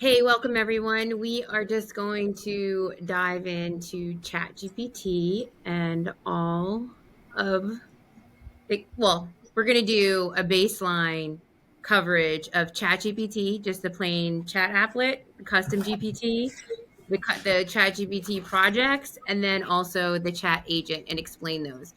Hey, welcome everyone. We are just going to dive into ChatGPT and all of we're going to do a baseline coverage of ChatGPT, just the plain chat applet, custom GPT, the ChatGPT projects, and then also the chat agent and explain those.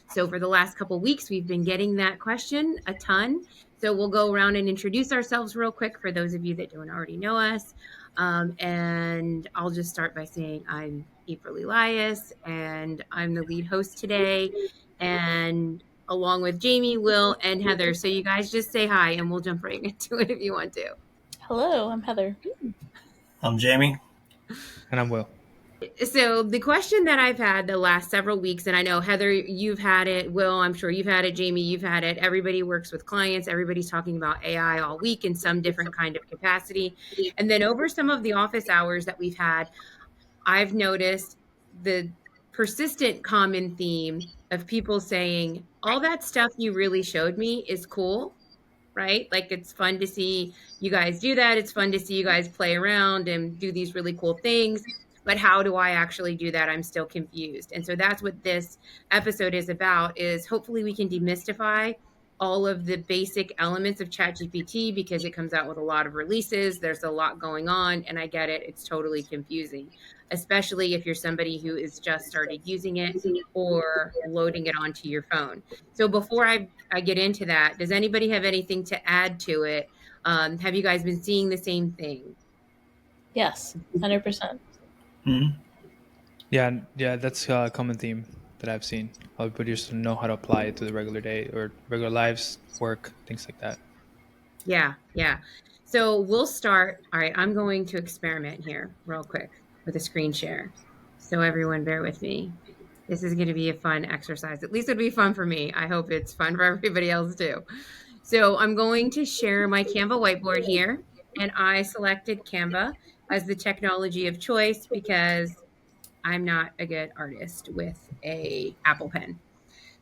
So for the last couple weeks, we've been getting that question a ton. So we'll go around and introduce ourselves real quick for those of you that don't already know us. And I'll just start by saying I'm April Elias, and I'm the lead host today. And along with Jamie, Will, and Heather. So you guys just say hi, and we'll jump right into it if you want to. Hello, I'm Heather. I'm Jamie. And I'm Will. So the question that I've had the last several weeks, and I know Heather, you've had it, Will, I'm sure you've had it, Jamie, you've had it. Everybody works with clients. Everybody's talking about AI all week in some different kind of capacity. And then over some of the office hours that we've had, I've noticed the persistent common theme of people saying, all that stuff you really showed me is cool, right? Like it's fun to see you guys do that. It's fun to see you guys play around and do these really cool things. But how do I actually do that? I'm still confused. And so that's what this episode is about, is hopefully we can demystify all of the basic elements of ChatGPT because it comes out with a lot of releases. There's a lot going on, and I get it. It's totally confusing, especially if you're somebody who is just started using it or loading it onto your phone. So before I get into that, does anybody have anything to add to it? Have you guys been seeing the same thing? Yes, 100%. Mm-hmm. Yeah, that's a common theme that I've seen. How people just know how to apply it to the regular day or regular lives, work, things like that. Yeah. So we'll start. All right, I'm going to experiment here real quick with a screen share. So everyone bear with me. This is going to be a fun exercise. At least it'll be fun for me. I hope it's fun for everybody else too. So I'm going to share my Canva whiteboard here, and I selected Canva as the technology of choice because I'm not a good artist with a Apple Pen.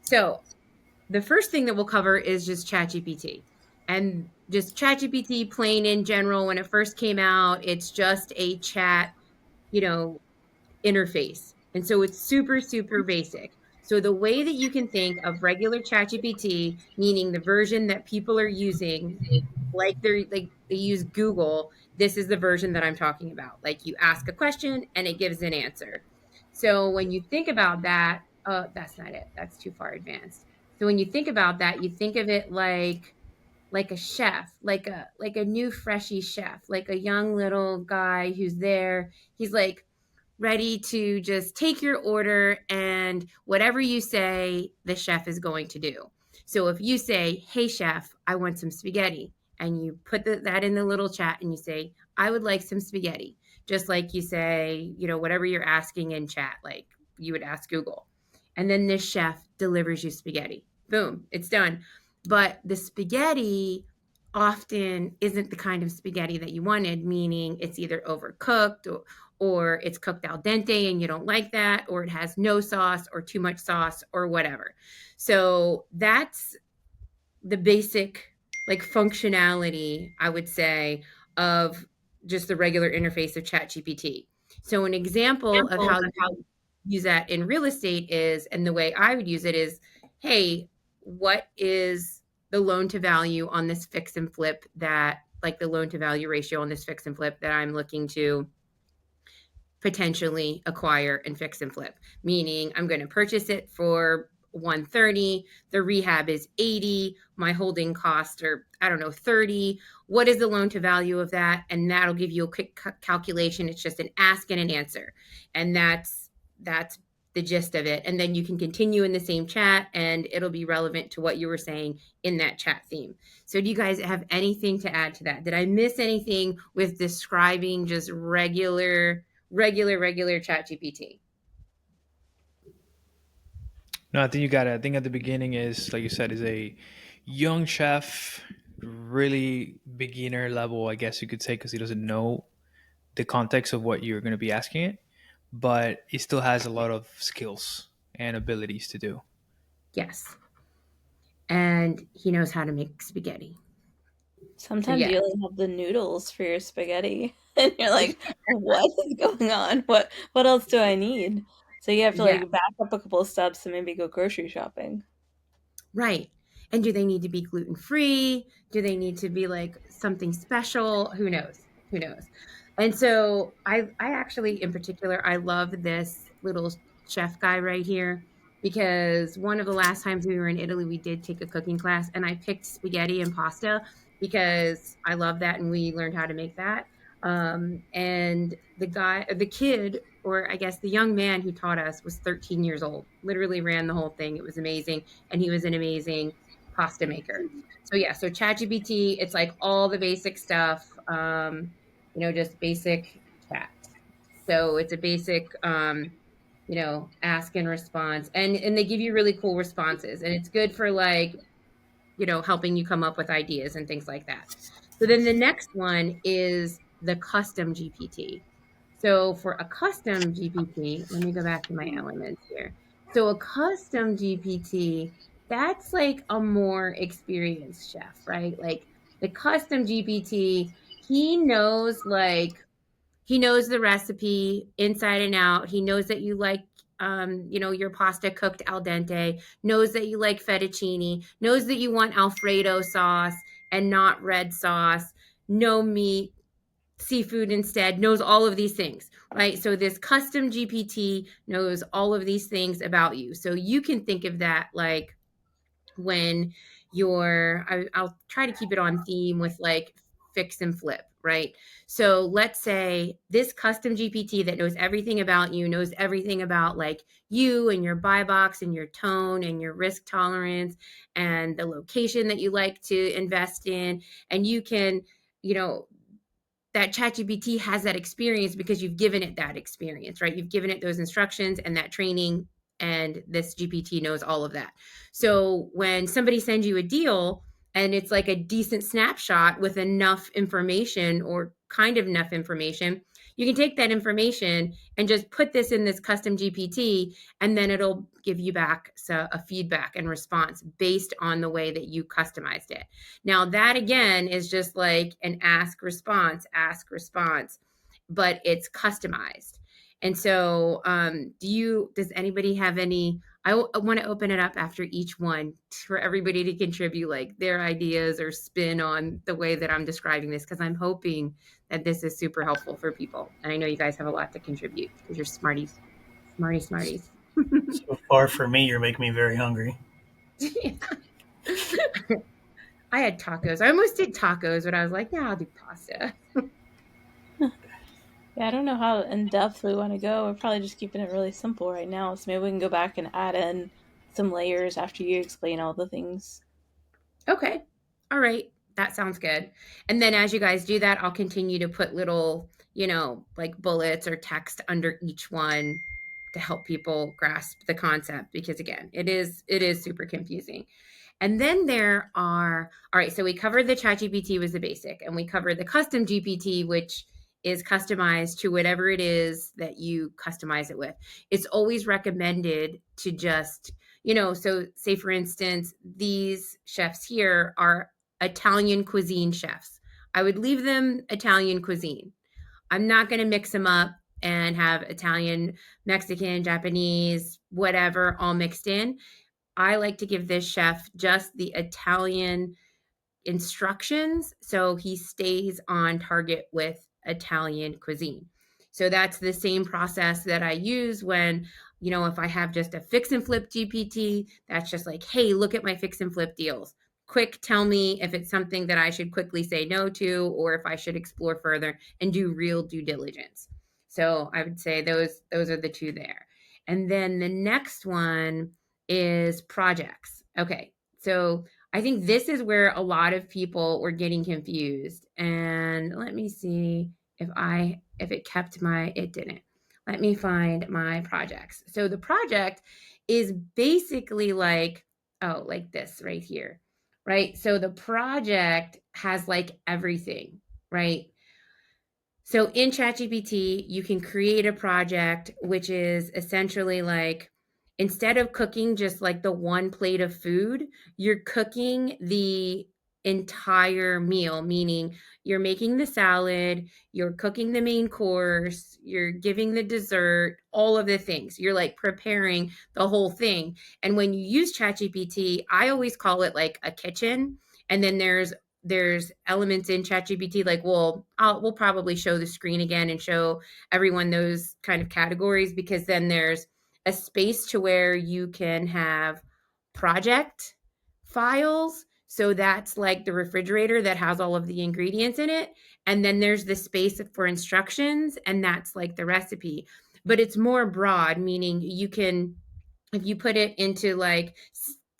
So the first thing that we'll cover is just ChatGPT. And just ChatGPT plain in general, when it first came out, it's just a chat, you know, interface. And so it's super, super basic. So the way that you can think of regular ChatGPT, meaning the version that people are using, like they use Google, this is the version that I'm talking about. Like you ask a question and it gives an answer. So when you think about that, that's not it. That's too far advanced. So when you think about that, you think of it like a chef, like a new freshy chef, like a young little guy who's there. He's like ready to just take your order, and whatever you say, the chef is going to do. So if you say, "Hey chef, I want some spaghetti," and you put that in the little chat and you say, "I would like some spaghetti," just like you say, whatever you're asking in chat, like you would ask Google. And then this chef delivers you spaghetti. Boom, it's done. But the spaghetti often isn't the kind of spaghetti that you wanted, meaning it's either overcooked or it's cooked al dente and you don't like that, or it has no sauce or too much sauce or whatever. So that's the basic like functionality, I would say, of just the regular interface of ChatGPT. So an example of how you use that in real estate is, and the way I would use it is, hey, what is the loan to value on this fix and flip, that like the loan to value ratio on this fix and flip that I'm looking to potentially acquire and fix and flip, meaning I'm going to purchase it for 130, the rehab is 80, my holding costs are, I don't know, 30. What is the loan to value of that? And that'll give you a quick calculation. It's just an ask and an answer. And that's the gist of it. And then you can continue in the same chat and it'll be relevant to what you were saying in that chat theme. So do you guys have anything to add to that? Did I miss anything with describing just regular chat GPT? No, I think you got it. I think at the beginning is, like you said, is a young chef, really beginner level, I guess you could say, because he doesn't know the context of what you're going to be asking it, but he still has a lot of skills and abilities to do. Yes. And he knows how to make spaghetti. Sometimes yeah. you only have the noodles for your spaghetti, and you're like, "What is going on? What else do I need?" So you have to Yeah. like back up a couple of steps and maybe go grocery shopping. Right. And do they need to be gluten free? Do they need to be like something special? Who knows? Who knows? And so I actually, in particular, I love this little chef guy right here because one of the last times we were in Italy, we did take a cooking class and I picked spaghetti and pasta because I love that and we learned how to make that. And the kid, or I guess the young man who taught us was 13 years old, literally ran the whole thing. It was amazing. And he was an amazing pasta maker. So yeah, so ChatGPT, it's like all the basic stuff, just basic chat. So it's a basic, ask and response, and they give you really cool responses, and it's good for like, helping you come up with ideas and things like that. So then the next one is the custom GPT. So for a custom GPT, let me go back to my elements here. So a custom GPT, that's like a more experienced chef, right? Like the custom GPT, he knows he knows the recipe inside and out. He knows that you like your pasta cooked al dente, knows that you like fettuccine, knows that you want Alfredo sauce and not red sauce, no meat, seafood instead, knows all of these things, right? So this custom GPT knows all of these things about you. So you can think of that like when I'll try to keep it on theme with like fix and flip, right? So let's say this custom GPT that knows everything about you, knows everything about like you and your buy box and your tone and your risk tolerance and the location that you like to invest in. And you can, you know, that ChatGPT has that experience because you've given it that experience, right? You've given it those instructions and that training, and this GPT knows all of that. So when somebody sends you a deal and it's like a decent snapshot with enough information or kind of enough information, you can take that information and just put this in this custom GPT, and then it'll give you back a feedback and response based on the way that you customized it. Now, that again is just like an ask response, but it's customized. And so, does anybody have any? I want to open it up after each one for everybody to contribute like their ideas or spin on the way that I'm describing this, because I'm hoping that this is super helpful for people. And I know you guys have a lot to contribute because you're smarties. So far for me, you're making me very hungry. I had tacos. I almost did tacos, but I was like, yeah, I'll do pasta. Yeah, I don't know how in depth we want to go. We're probably just keeping it really simple right now. So maybe we can go back and add in some layers after you explain all the things. Okay. All right. That sounds good. And then as you guys do that, I'll continue to put little, like bullets or text under each one to help people grasp the concept, because again, it is super confusing. And then there are, all right, so we covered the ChatGPT was the basic, and we covered the custom GPT, which is customized to whatever it is that you customize it with. It's always recommended to just, so say for instance, these chefs here are Italian cuisine chefs. I would leave them Italian cuisine. I'm not going to mix them up and have Italian, Mexican, Japanese, whatever, all mixed in. I like to give this chef just the Italian instructions so he stays on target with Italian cuisine. So that's the same process that I use when, if I have just a fix and flip GPT, that's just like, hey, look at my fix and flip deals. Quick, tell me if it's something that I should quickly say no to, or if I should explore further and do real due diligence. So I would say those are the two there. And then the next one is projects. Okay. So I think this is where a lot of people were getting confused. And let me see if it didn't. Let me find my projects. So the project is basically like, like this right here, right? So the project has like everything, right? So in ChatGPT, you can create a project, which is essentially like instead of cooking just like the one plate of food, you're cooking the entire meal, meaning you're making the salad, you're cooking the main course, you're giving the dessert, all of the things. You're like preparing the whole thing. And when you use ChatGPT, I always call it like a kitchen. And then there's elements in ChatGPT like we'll probably show the screen again and show everyone those kind of categories, because then there's a space to where you can have project files. So that's like the refrigerator that has all of the ingredients in it. And then there's the space for instructions, and that's like the recipe. But it's more broad, meaning you can, if you put it into like,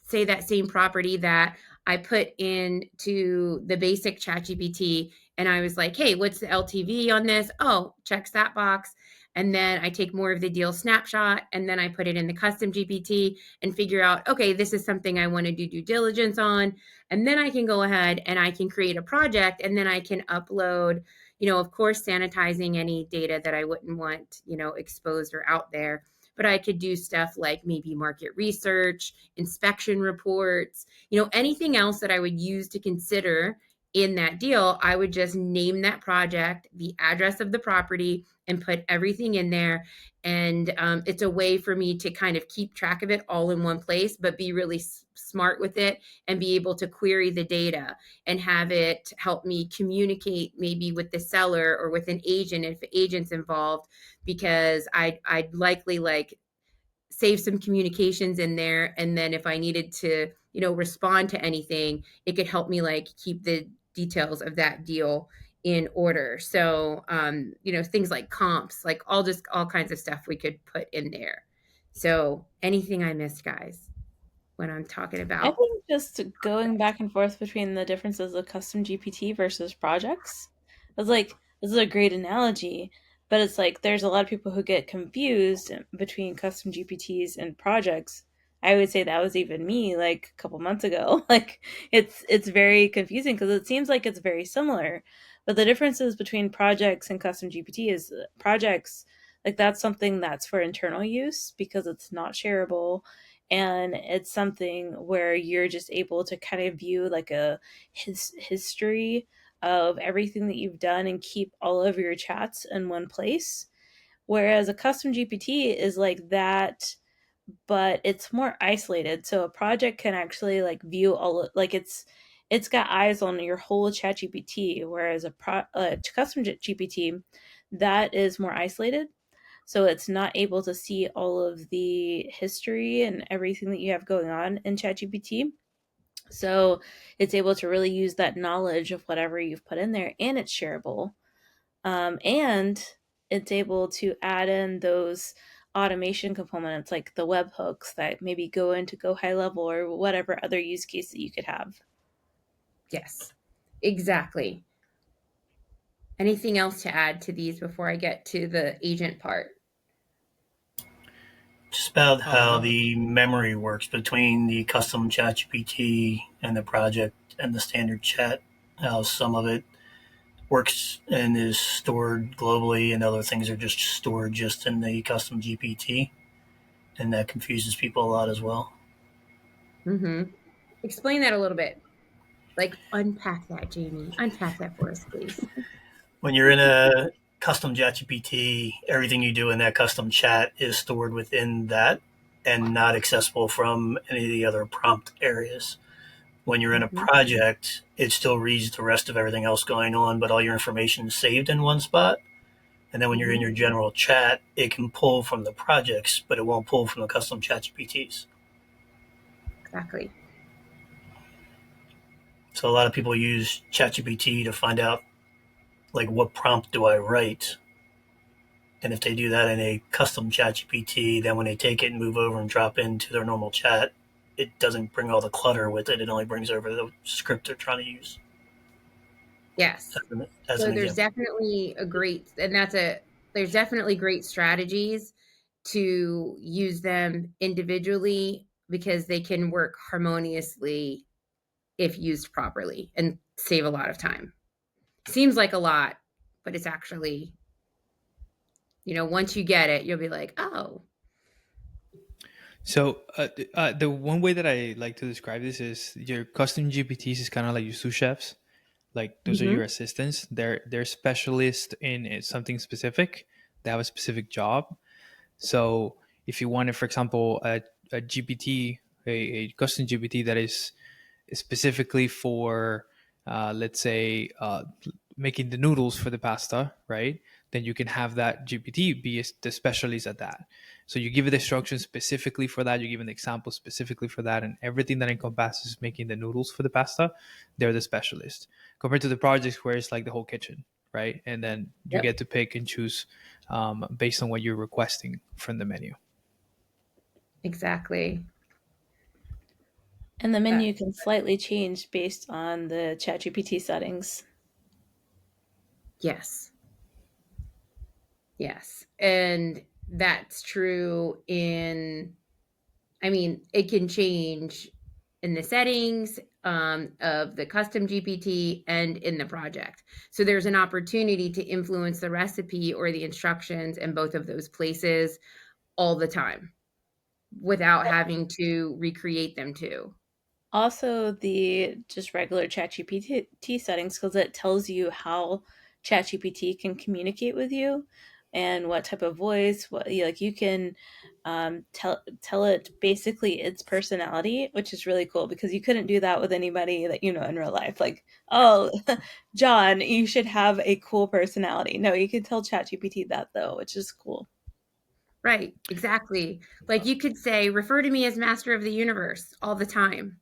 say that same property that I put into the basic ChatGPT, and I was like, hey, what's the LTV on this? Oh, checks that box. And then I take more of the deal snapshot, and then I put it in the custom GPT and figure out, okay, this is something I want to do due diligence on. And then I can go ahead and I can create a project, and then I can upload, of course, sanitizing any data that I wouldn't want, exposed or out there. But I could do stuff like maybe market research, inspection reports, anything else that I would use to consider in that deal. I would just name that project, the address of the property, and put everything in there. And it's a way for me to kind of keep track of it all in one place, but be really smart with it and be able to query the data and have it help me communicate maybe with the seller or with an agent if agent's involved, because I'd likely like save some communications in there. And then if I needed to, respond to anything, it could help me like keep the details of that deal in order. So, things like comps, like all kinds of stuff we could put in there. So anything I missed, guys, when I'm talking I about. think just going back and forth between the differences of custom GPT versus projects. It's like, this is a great analogy, but it's like there's a lot of people who get confused between custom GPTs and projects. I would say that was even me like a couple months ago. Like it's very confusing because it seems like it's very similar. But the differences between projects and custom GPT is projects, like that's something that's for internal use because it's not shareable, and it's something where you're just able to kind of view like a history of everything that you've done and keep all of your chats in one place, whereas a custom GPT is like that, but it's more isolated. So a project can actually like view all, like it's got eyes on your whole chat GPT, whereas a custom GPT, that is more isolated, so it's not able to see all of the history and everything that you have going on in ChatGPT. So it's able to really use that knowledge of whatever you've put in there, and it's shareable. And it's able to add in those automation components like the webhooks that maybe go into Go High Level or whatever other use case that you could have. Yes, exactly. Anything else to add to these before I get to the agent part? Just about how the memory works between the custom ChatGPT and the project and the standard chat. How some of it works and is stored globally, and other things are just stored just in the custom GPT, and that confuses people a lot as well. Mm-hmm. Explain that a little bit. Like, unpack that, Jamie. Unpack that for us, please. When you're in a custom ChatGPT, everything you do in that custom chat is stored within that and not accessible from any of the other prompt areas. When you're in a Mm-hmm. project, it still reads the rest of everything else going on, but all your information is saved in one spot. And then when you're in your general chat, it can pull from the projects, but it won't pull from the custom ChatGPTs. Exactly. So a lot of people use ChatGPT to find out, like, what prompt do I write? And if they do that in a custom ChatGPT, then when they take it and move over and drop into their normal chat, it doesn't bring all the clutter with it. It only brings over the script they're trying to use. Yes. As So an there's example. definitely there's definitely great strategies to use them individually because they can work harmoniously if used properly and save a lot of time. Seems like a lot, but it's actually, once you get it, you'll be like, oh. So the one way that I like to describe this is your custom GPTs is kind of like your sous chefs. Like those are Mm-hmm. your assistants. They're specialists in something specific. They have a specific job. So if you wanted, for example, a GPT, a custom GPT that is specifically for, let's say, making the noodles for the pasta, right? Then you can have that GPT be the specialist at that. So you give it instructions specifically for that. You give an example specifically for that, and everything that encompasses making the noodles for the pasta, they're the specialist. Compared to the projects where it's like the whole kitchen, right? And then you Yep. get to pick and choose based on what you're requesting from the menu. Exactly. And the menu can slightly change based on the ChatGPT settings. Yes. Yes. And that's true I mean, it can change in the settings of the custom GPT and in the project. So there's an opportunity to influence the recipe or the instructions in both of those places all the time without having to recreate them too. Also, the just regular ChatGPT settings, because it tells you how ChatGPT can communicate with you and what type of voice. What like you can tell it basically its personality, which is really cool because you couldn't do that with anybody that you know in real life. Like, oh, John, you should have a cool personality. No, you can tell ChatGPT that though, which is cool. Right, exactly. Like you could say, refer to me as master of the universe all the time.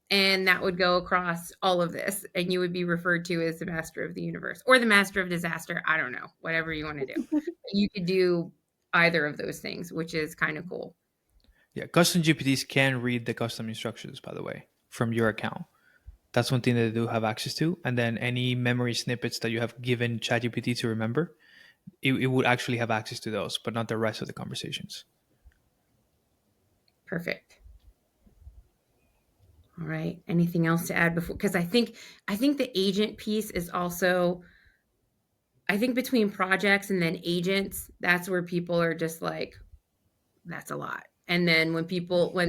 And that would go across all of this. And you would be referred to as the master of the universe or the master of disaster. I don't know, whatever you want to do. You could do either of those things, which is kind of cool. Yeah, custom GPTs can read the custom instructions, by the way, from your account. That's one thing that they do have access to. And then any memory snippets that you have given ChatGPT to remember, it would actually have access to those, but not the rest of the conversations. Perfect. All right. Anything else to add before? Because I think the agent piece is also, I think between projects and then agents, that's where people are just like, that's a lot. And then when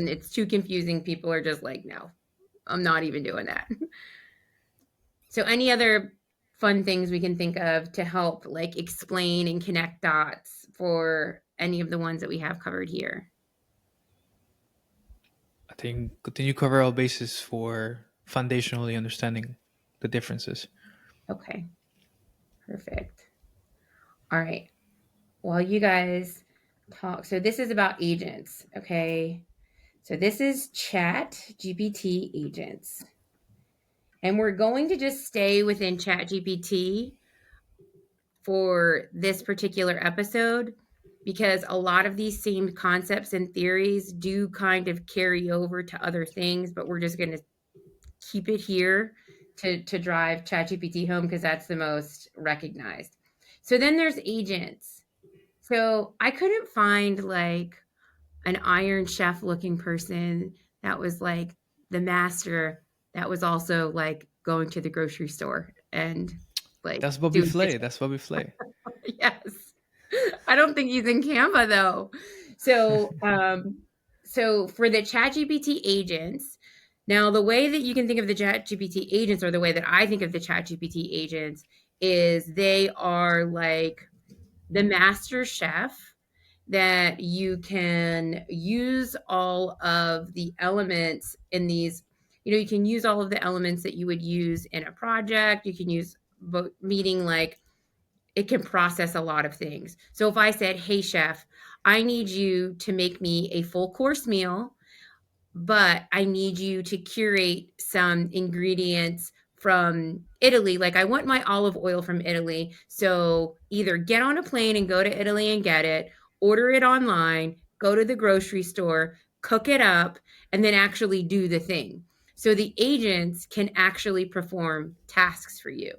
it's too confusing, people are just like, no, I'm not even doing that. So any other fun things we can think of to help like explain and connect dots for any of the ones that we have covered here? I think continue to cover all bases for foundationally understanding the differences. Okay, perfect. All right. While you guys talk, so this is about agents, okay? So this is Chat GPT agents. And we're going to just stay within Chat GPT for this particular episode because a lot of these same concepts and theories do kind of carry over to other things, but we're just going to keep it here to drive ChatGPT home because that's the most recognized. So then there's agents. So I couldn't find like an Iron Chef looking person that was like the master that was also like going to the grocery store and like That's Bobby doing Flay. kitchen. That's Bobby Flay. Yes. I don't think he's in Canva though. So, so for the ChatGPT agents, now the way that you can think of the ChatGPT agents, or the way that I think of the ChatGPT agents, is they are like the master chef that you can use all of the elements in these. You can use all of the elements that you would use in a project. You can use meeting like it can process a lot of things. So if I said, hey, chef, I need you to make me a full course meal, but I need you to curate some ingredients from Italy. Like I want my olive oil from Italy. So either get on a plane and go to Italy and get it, order it online, go to the grocery store, cook it up, and then actually do the thing. So the agents can actually perform tasks for you,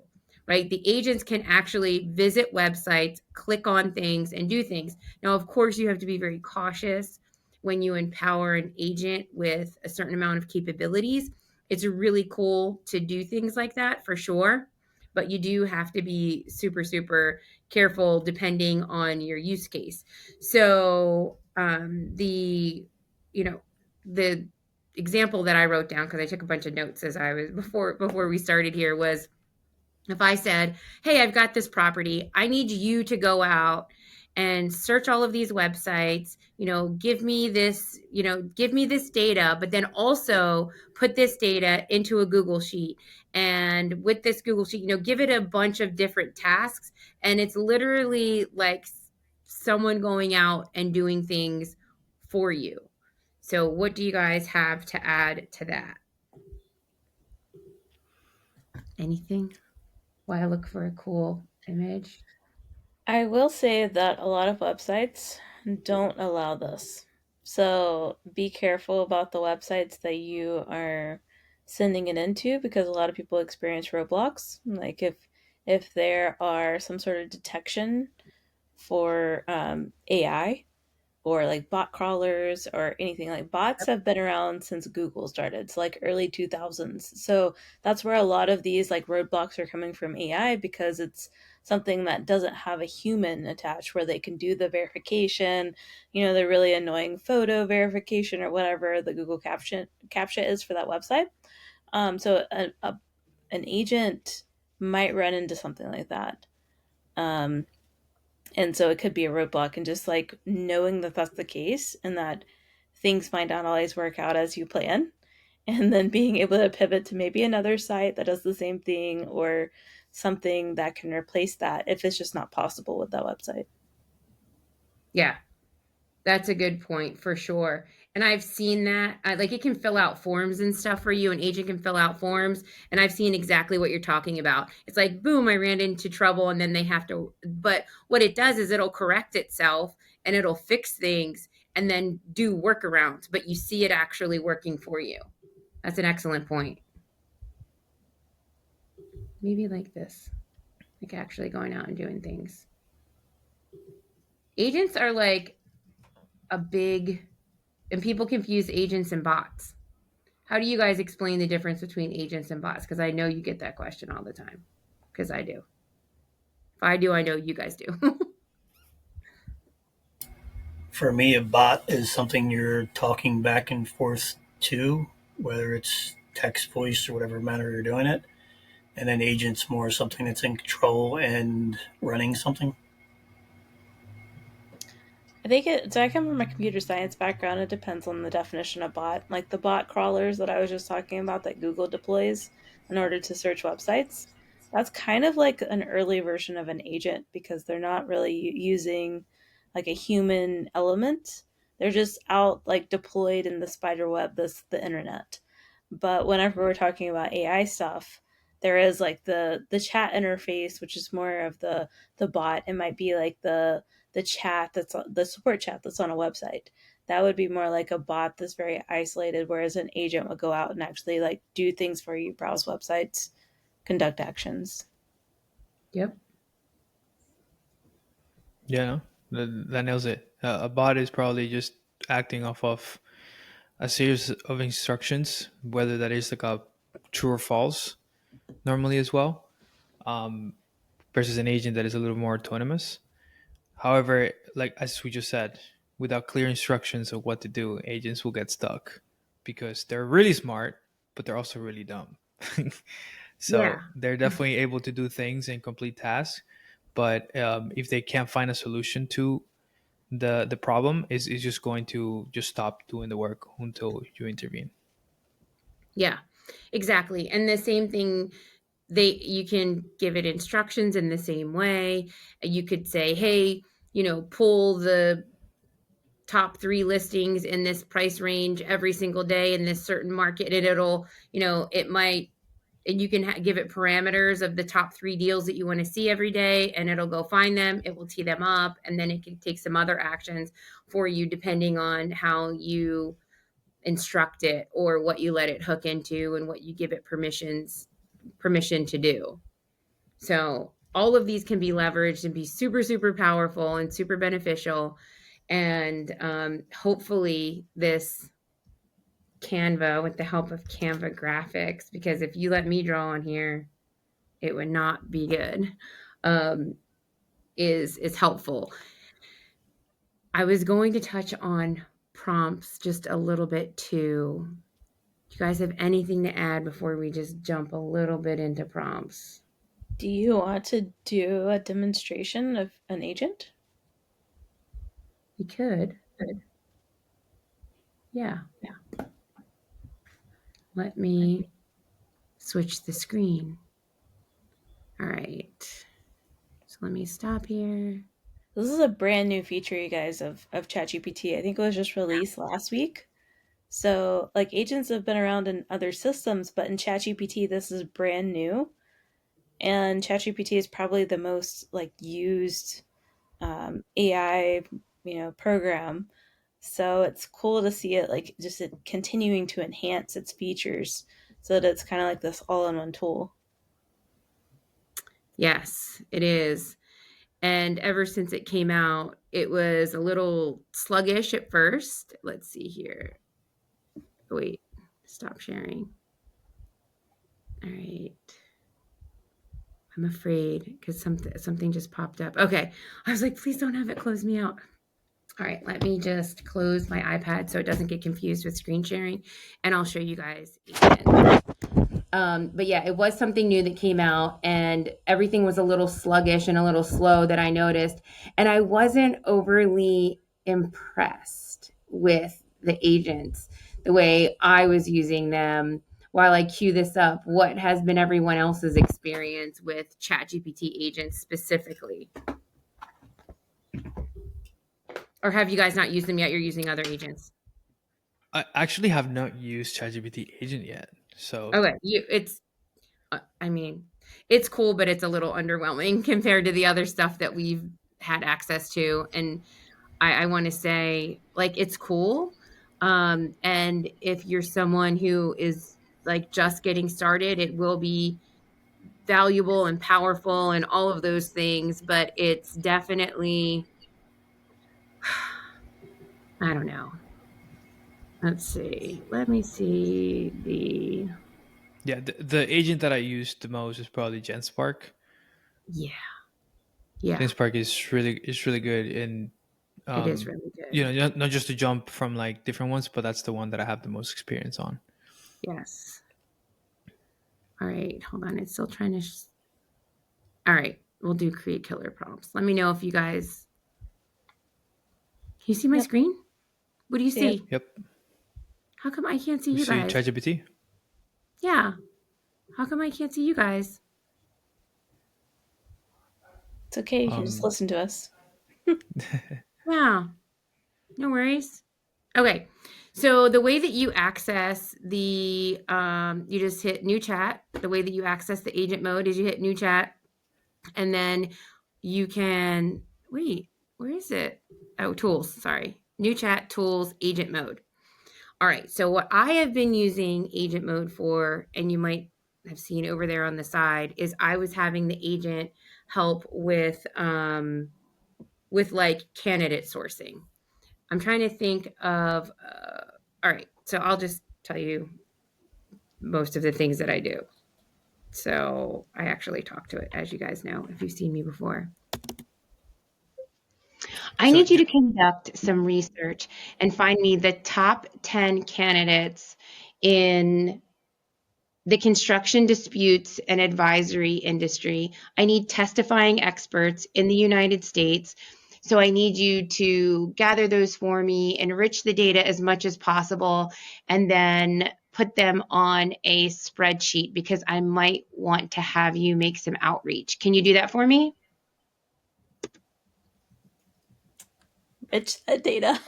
right? The agents can actually visit websites, click on things, and do things. Now, of course, you have to be very cautious when you empower an agent with a certain amount of capabilities. It's really cool to do things like that for sure, but you do have to be super, super careful depending on your use case. So the the example that I wrote down, because I took a bunch of notes as I was before we started here, was if I said, hey, I've got this property, I need you to go out and search all of these websites, give me this data, but then also put this data into a Google sheet. And with this Google sheet, give it a bunch of different tasks. And it's literally like someone going out and doing things for you. So what do you guys have to add to that? Anything? While I look for a cool image. I will say that a lot of websites don't allow this. So be careful about the websites that you are sending it into, because a lot of people experience roadblocks. Like if there are some sort of detection for AI, or like bot crawlers or anything. Like bots have been around since Google started, so like early 2000s. So that's where a lot of these like roadblocks are coming from AI, because it's something that doesn't have a human attached where they can do the verification, the really annoying photo verification or whatever the Google captcha is for that website. So an agent might run into something like that. And so it could be a roadblock, and just like knowing that that's the case and that things might not always work out as you plan, and then being able to pivot to maybe another site that does the same thing, or something that can replace that if it's just not possible with that website. Yeah, that's a good point for sure. And I've seen that, like it can fill out forms and stuff for you. An agent can fill out forms. And I've seen exactly what you're talking about. It's like, boom, I ran into trouble. And then they have to, but what it does is it'll correct itself and it'll fix things and then do workarounds. But you see it actually working for you. That's an excellent point. Maybe like this, like actually going out and doing things. Agents are like a big, and people confuse agents and bots. How do you guys explain the difference between agents and bots? Because I know you get that question all the time. Because I do. If I do, I know you guys do. For me, a bot is something you're talking back and forth to, whether it's text, voice, or whatever manner you're doing it. And then agent's more something that's in control and running something. So I come from a computer science background. It depends on the definition of bot. Like the bot crawlers that I was just talking about that Google deploys in order to search websites. That's kind of like an early version of an agent, because they're not really using like a human element. They're just out like deployed in the spider web, the internet. But whenever we're talking about AI stuff, there is like the chat interface, which is more of the bot. It might be like the chat the support chat that's on a website. That would be more like a bot that's very isolated, whereas an agent would go out and actually like do things for you, browse websites, conduct actions. Yep. Yeah, that nails it. A bot is probably just acting off of a series of instructions, whether that is like a true or false, normally as well, um, versus an agent that is a little more autonomous. However, like as we just said, without clear instructions of what to do, agents will get stuck because they're really smart, but they're also really dumb. So Yeah. they're definitely able to do things and complete tasks, but if they can't find a solution to the problem, is just going to just stop doing the work until you intervene. Yeah, exactly. And the same thing, you can give it instructions in the same way. You could say, hey, pull the top 3 listings in this price range every single day in this certain market, and it'll, it might, and you can give it parameters of the top 3 deals that you want to see every day, and it'll go find them, it will tee them up, and then it can take some other actions for you depending on how you instruct it or what you let it hook into and what you give it permission to do. So all of these can be leveraged and be super, super powerful and super beneficial. And hopefully this Canva, with the help of Canva graphics, because if you let me draw on here, it would not be good, is helpful. I was going to touch on prompts just a little bit too. Do you guys have anything to add before we just jump a little bit into prompts? Do you want to do a demonstration of an agent? We could. Yeah. Let me switch the screen. All right. So let me stop here. This is a brand new feature, you guys, of ChatGPT. I think it was just released last week. So, like, agents have been around in other systems, but in ChatGPT, this is brand new. And ChatGPT is probably the most like used AI, program. So it's cool to see it like just continuing to enhance its features, so that it's kind of like this all-in-one tool. Yes, it is. And ever since it came out, it was a little sluggish at first. Let's see here. Wait, stop sharing. All right. I'm afraid because something just popped up. Okay. I was like, please don't have it close me out. All right, let me just close my iPad so it doesn't get confused with screen sharing, and I'll show you guys again. But yeah, it was something new that came out, and everything was a little sluggish and a little slow that I noticed, and I wasn't overly impressed with the agents, the way I was using them. While I queue this up, what has been everyone else's experience with ChatGPT agents specifically? Or have you guys not used them yet? You're using other agents. I actually have not used ChatGPT agent yet. So Okay, I mean, it's cool, but it's a little underwhelming compared to the other stuff that we've had access to. And I want to say, like, it's cool. And if you're someone who is like just getting started, it will be valuable and powerful and all of those things. But it's definitely, I don't know. Let's see. Let me see the. yeah, the agent that I use the most is probably GenSpark. Yeah. Yeah. GenSpark is really good, and It is really good. not just to jump from like different ones, but that's the one that I have the most experience on. Yes. All right, hold on. It's still trying to. All right, we'll do create killer prompts. Let me know if you guys. Can you see my screen? What do you see? Yep. How come I can't see You you see guys? ChatGPT? Yeah. How come I can't see you guys? It's okay. You can just listen to us. Yeah. No worries. Okay. So the way that you access the, you just hit new chat. The way that you access the agent mode is you hit new chat, and then you can, wait, where is it? Oh, tools, sorry. New chat, tools, agent mode. All right. So what I have been using agent mode for, and you might have seen over there on the side, is I was having the agent help with like candidate sourcing. I'm trying to think of, all right. So I'll just tell you most of the things that I do. So I actually talk to it, as you guys know, if you've seen me before. I need you to conduct some research and find me the top 10 candidates in the construction disputes and advisory industry. I need testifying experts in the United States. So I need you to gather those for me, enrich the data as much as possible, and then put them on a spreadsheet because I might want to have you make some outreach. Can you do that for me? Rich data.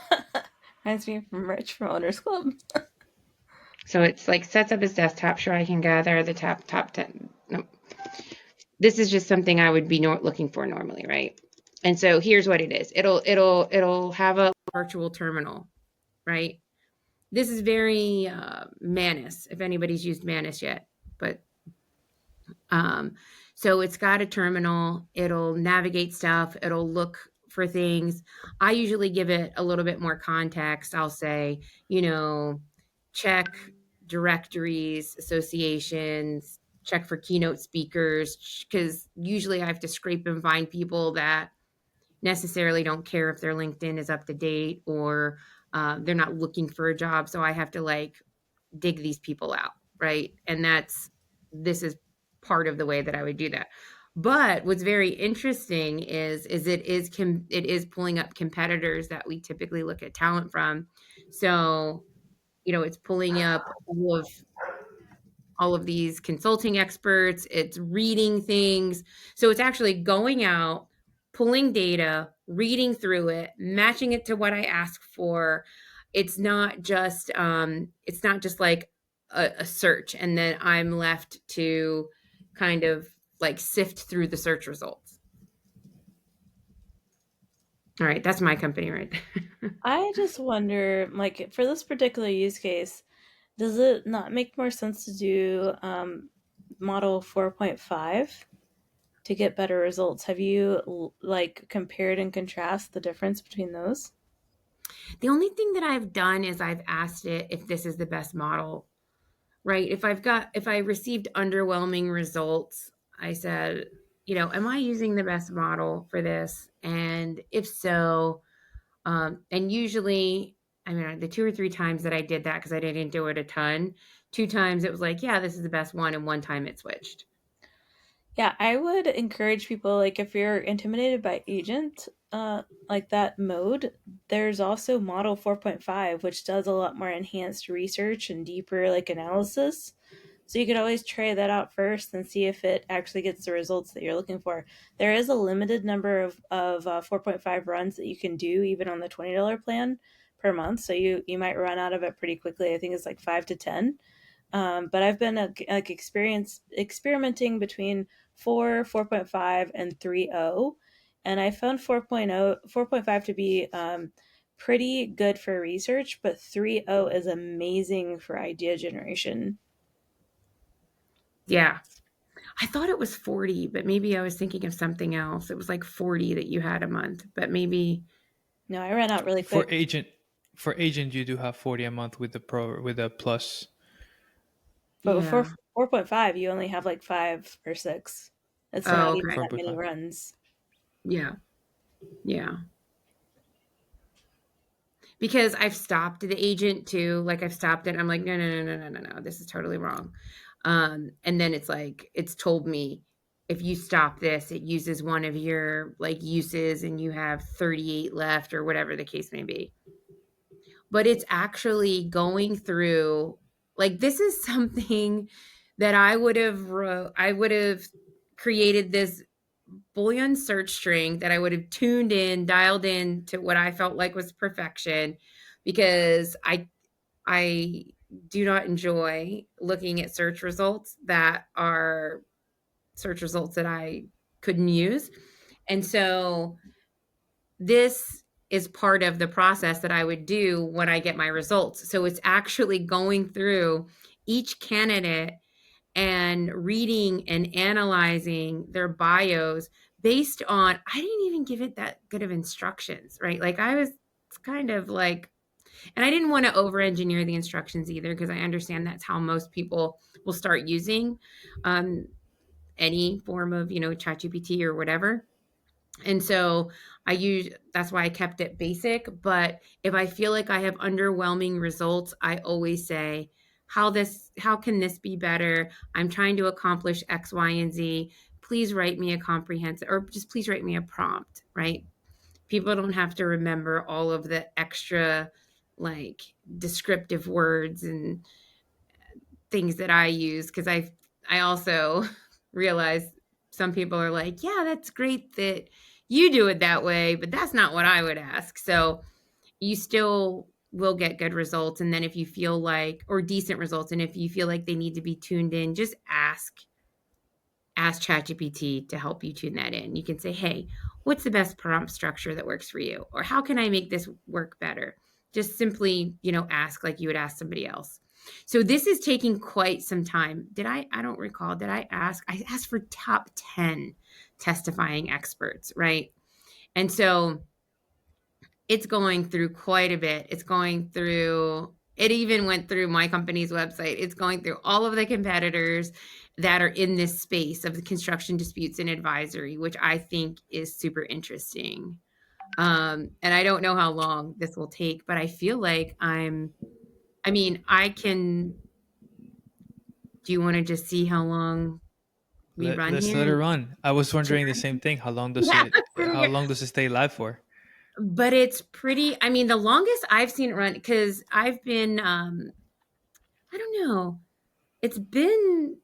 Reminds me from Rich from Owners Club. So it's like sets up his desktop. Sure, I can gather the top 10. Nope. This is just something I would be looking for normally, right? And so here's what it is. It'll have a virtual terminal, right? This is very Manus, if anybody's used Manus yet. But so it's got a terminal. It'll navigate stuff. It'll look for things. I usually give it a little bit more context. I'll say, check directories, associations, check for keynote speakers, because usually I have to scrape and find people that necessarily don't care if their LinkedIn is up to date, or They're not looking for a job, so I have to like dig these people out, right? And this is part of the way that I would do that. But what's very interesting is it is pulling up competitors that we typically look at talent from. So, it's pulling up all of these consulting experts, it's reading things. So it's actually going out, pulling data, reading through it, matching it to what I ask for. It's not just like a search and then I'm left to kind of like sift through the search results. All right, that's my company right there. I just wonder, like, for this particular use case, does it not make more sense to do model 4.5 to get better results? Have you like compared and contrast the difference between those? The only thing that I've done is I've asked it if this is the best model, right? If I received underwhelming results, I said, am I using the best model for this? And if so, and usually, I mean, the 2 or 3 times that I did that, because I didn't do it a ton, 2 times it was like, yeah, this is the best one, and 1 time it switched. Yeah, I would encourage people, like, if you're intimidated by agent, like that mode, there's also model 4.5, which does a lot more enhanced research and deeper like analysis. So you could always try that out first and see if it actually gets the results that you're looking for. There is a limited number of 4.5 runs that you can do even on the $20 plan per month. So you might run out of it pretty quickly. I think it's like 5 to 10. But I've been like experimenting between 4.5, and 3.0, and I found 4.5 to be pretty good for research, but 3.0 is amazing for idea generation. Yeah. I thought it was 40, but maybe I was thinking of something else. It was like 40 that you had a month, but maybe. No, I ran out really quick. For agent, you do have 40 a month with the plus. But before Yeah. 4.5, you only have like 5 or 6. It's not even Okay. that many runs. Yeah. Yeah. Because I've stopped the agent too. Like I've stopped it. I'm like, no. This is totally wrong. And then it's like, it's told me if you stop this, it uses one of your like uses and you have 38 left or whatever the case may be. But it's actually going through, like, this is something that I would have created this Boolean search string that I would have tuned in, dialed in to what I felt like was perfection, because I do not enjoy looking at search results that are search results that I couldn't use. And so this is part of the process that I would do when I get my results. So it's actually going through each candidate and reading and analyzing their bios based on, I didn't even give it that good of instructions, right? Like I was kind of like, and I didn't want to over engineer the instructions either, because I understand that's how most people will start using any form of, ChatGPT or whatever. And so that's why I kept it basic. But if I feel like I have underwhelming results, I always say, how can this be better? I'm trying to accomplish X, Y, and Z. Please write me a comprehensive, or just please write me a prompt, right? People don't have to remember all of the extra like descriptive words and things that I use, because I also realize some people are like, yeah, that's great that you do it that way, but that's not what I would ask. So you still will get good results. And then if you feel like, or decent results, and if you feel like they need to be tuned in, just ask ChatGPT to help you tune that in. You can say, hey, what's the best prompt structure that works for you? Or how can I make this work better? Just simply, ask like you would ask somebody else. So this is taking quite some time. I don't recall, I asked for top 10 testifying experts, right? And so it's going through quite a bit. It even went through my company's website. It's going through all of the competitors that are in this space of the construction disputes and advisory, which I think is super interesting. And I don't know how long this will take, but I feel like I mean, I can. Do you want to just see how long we run Let's here? let it And run. I was wondering the same thing. yeah, let's do it How again. long does it stay live for? But it's pretty. I mean, the longest I've seen it run because I've been. I don't know. It's been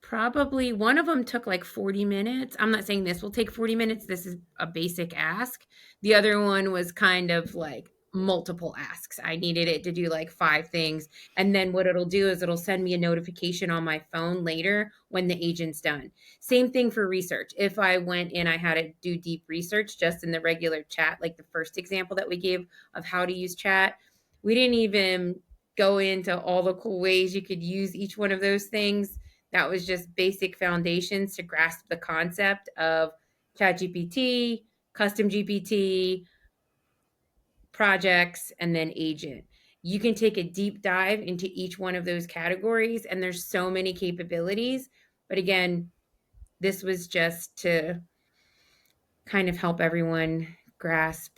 probably one of them took like 40 minutes. I'm not saying this will take 40 minutes. This is a basic ask. The other one was kind of like multiple asks. I needed it to do like 5 things. And then what it'll do is it'll send me a notification on my phone later when the agent's done. Same thing for research. If I went in, I had to do deep research just in the regular chat, like the first example that we gave of how to use chat. We didn't even go into all the cool ways you could use each one of those things. That was just basic foundations to grasp the concept of ChatGPT, custom GPT, projects, and then agent. You can take a deep dive into each one of those categories, and there's so many capabilities. But again, this was just to kind of help everyone grasp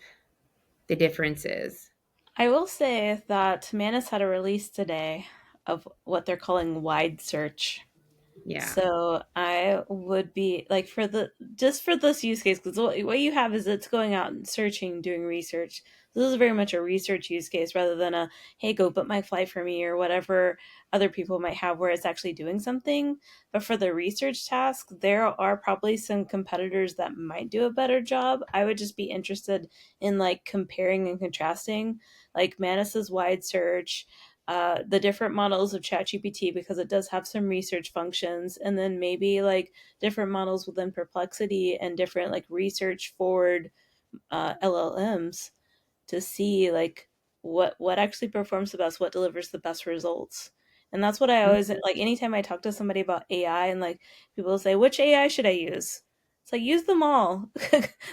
the differences. I will say that Manus had a release today of what they're calling wide search. Yeah. So I would be like for the just for this use case because what you have is it's going out and searching, doing research. So this is very much a research use case rather than a hey go book my flight for me or whatever other people might have where it's actually doing something. But for the research task, there are probably some competitors that might do a better job. I would just be interested in like comparing and contrasting like Manus's wide search, the different models of ChatGPT because it does have some research functions, and then maybe like different models within Perplexity and different like research forward LLMs to see like what actually performs the best, what delivers the best results. And that's what I always like anytime I talk to somebody about AI and like people say, which AI should I use? It's like use them all.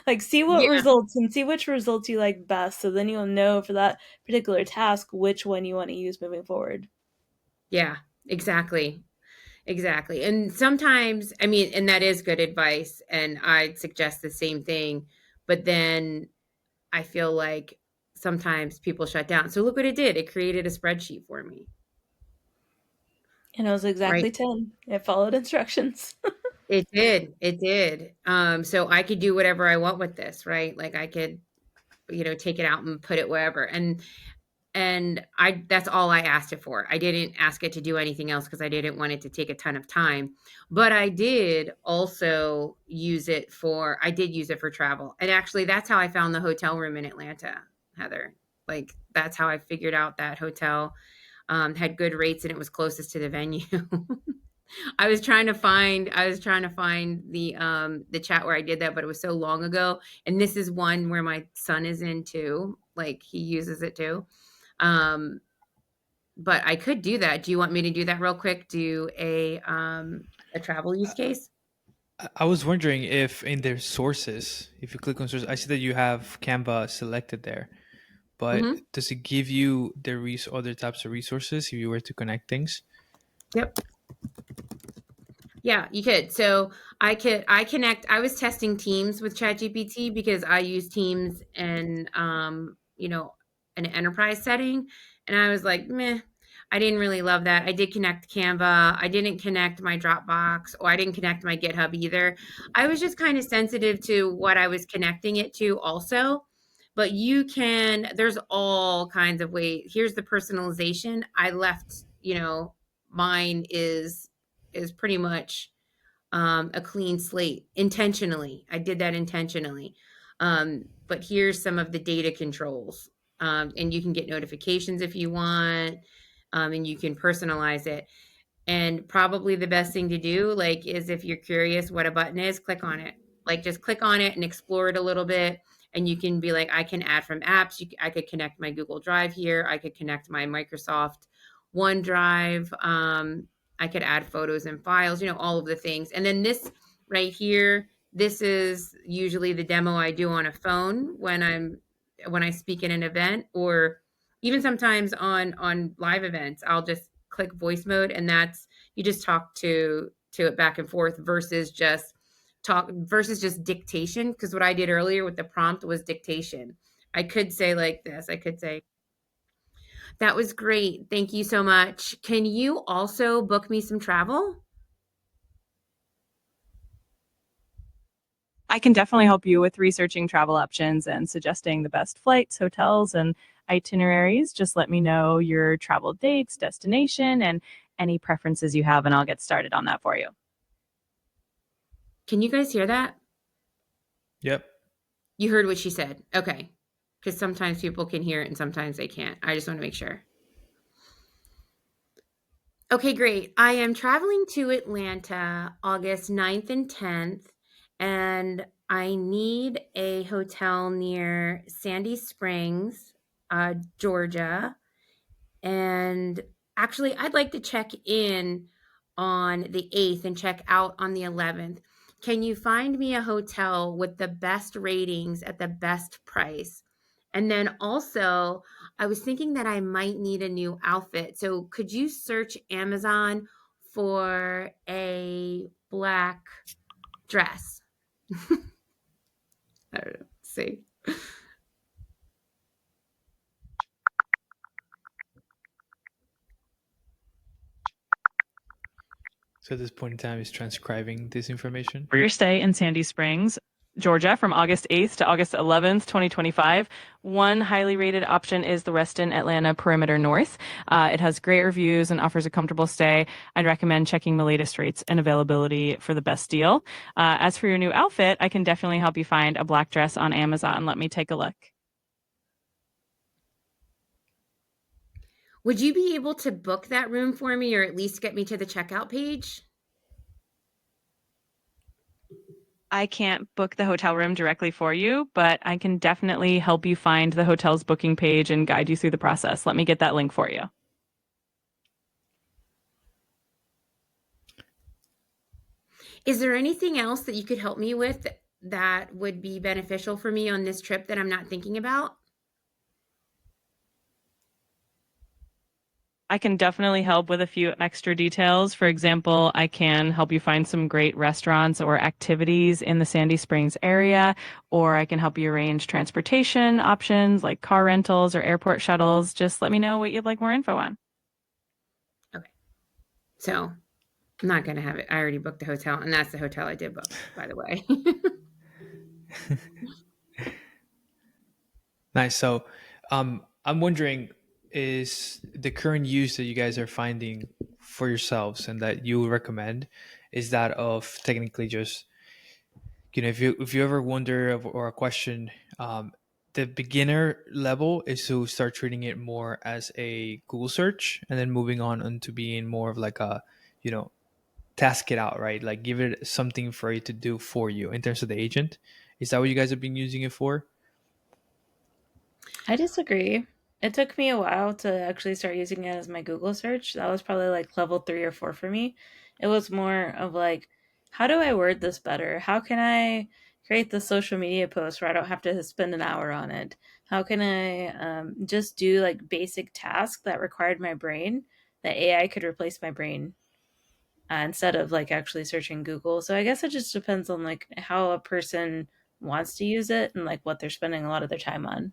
Like see what Yeah. results and see which results you like best. So then you'll know for that particular task which one you want to use moving forward. Yeah. Exactly. Exactly. And sometimes, I mean, and that is good advice. And I'd suggest the same thing. But then I feel like sometimes people shut down. So look what it did. It created a spreadsheet for me, And it was exactly right? 10. It followed instructions. It did. It did. So I could do whatever I want with this, right? Like I could, take it out and put it wherever. And I that's all I asked it for. I didn't ask it to do anything else because I didn't want it to take a ton of time. But I did also I did use it for travel. And actually that's how I found the hotel room in Atlanta, Heather. Like that's how I figured out that hotel had good rates and it was closest to the venue. I was trying to find the chat where I did that, but it was so long ago. And this is one where my son is in too. Like he uses it too. Um, but I could do that. Do you want me to do that real quick? Do a travel use case? I was wondering if in their sources, if you click on sources, I see that you have Canva selected there. But Mhm. does it give you the other types of resources if you were to connect things? Yep. Yeah, you could. So I was testing Teams with ChatGPT because I use Teams in an enterprise setting. And I was like, meh, I didn't really love that. I did connect Canva. I didn't connect my Dropbox or I didn't connect my GitHub either. I was just kind of sensitive to what I was connecting it to also. But there's all kinds of ways. Here's the personalization. I left, mine is pretty much a clean slate intentionally. I did that intentionally. But here's some of the data controls. And you can get notifications if you want, and you can personalize it. And probably the best thing to do, like, is if you're curious what a button is, click on it. Like, just click on it and explore it a little bit. And you can be like, I can add from apps. I could connect my Google Drive here. I could connect my Microsoft OneDrive. I could add photos and files, all of the things. And then this right here, this is usually the demo I do on a phone when I speak in an event, or even sometimes on live events. I'll just click voice mode, and that's you just talk to it back and forth versus just talk versus just dictation. Because what I did earlier with the prompt was dictation. I could say like this. I could say, that was great. Thank you so much. Can you also book me some travel? I can definitely help you with researching travel options and suggesting the best flights, hotels, and itineraries. Just let me know your travel dates, destination, and any preferences you have, and I'll get started on that for you. Can you guys hear that? Yep. You heard what she said. Okay. Because sometimes people can hear it and sometimes they can't. I just want to make sure. Okay, great. I am traveling to Atlanta August 9th and 10th, and I need a hotel near Sandy Springs, Georgia. And actually, I'd like to check in on the 8th and check out on the 11th. Can you find me a hotel with the best ratings at the best price? And then also, I was thinking that I might need a new outfit. So could you search Amazon for a black dress? I don't know. See. So at this point in time, he's transcribing this information. For your stay in Sandy Springs, Georgia, from August 8th to August 11th, 2025. One highly rated option is the Reston Atlanta Perimeter North. It has great reviews and offers a comfortable stay. I'd recommend checking the latest rates and availability for the best deal. As for your new outfit, I can definitely help you find a black dress on Amazon. Let me take a look. Would you be able to book that room for me or at least get me to the checkout page? I can't book the hotel room directly for you, but I can definitely help you find the hotel's booking page and guide you through the process. Let me get that link for you. Is there anything else that you could help me with that would be beneficial for me on this trip that I'm not thinking about? I can definitely help with a few extra details. For example, I can help you find some great restaurants or activities in the Sandy Springs area, or I can help you arrange transportation options like car rentals or airport shuttles. Just let me know what you'd like more info on. Okay. So I'm not going to have it. I already booked the hotel, and that's the hotel I did book, by the way. Nice. So I'm wondering, is the current use that you guys are finding for yourselves and that you recommend, is that of technically just, if you ever wonder or a question, the beginner level is to start treating it more as a Google search and then moving on into being more of like a, task it out, right? Like give it something for it to do for you in terms of the agent. Is that what you guys have been using it for? I disagree. It took me a while to actually start using it as my Google search. That was probably like level 3 or 4 for me. It was more of like, how do I word this better? How can I create the social media post where I don't have to spend an hour on it? How can I just do like basic tasks that required my brain that AI could replace my brain instead of like actually searching Google? So I guess it just depends on like how a person wants to use it and like what they're spending a lot of their time on.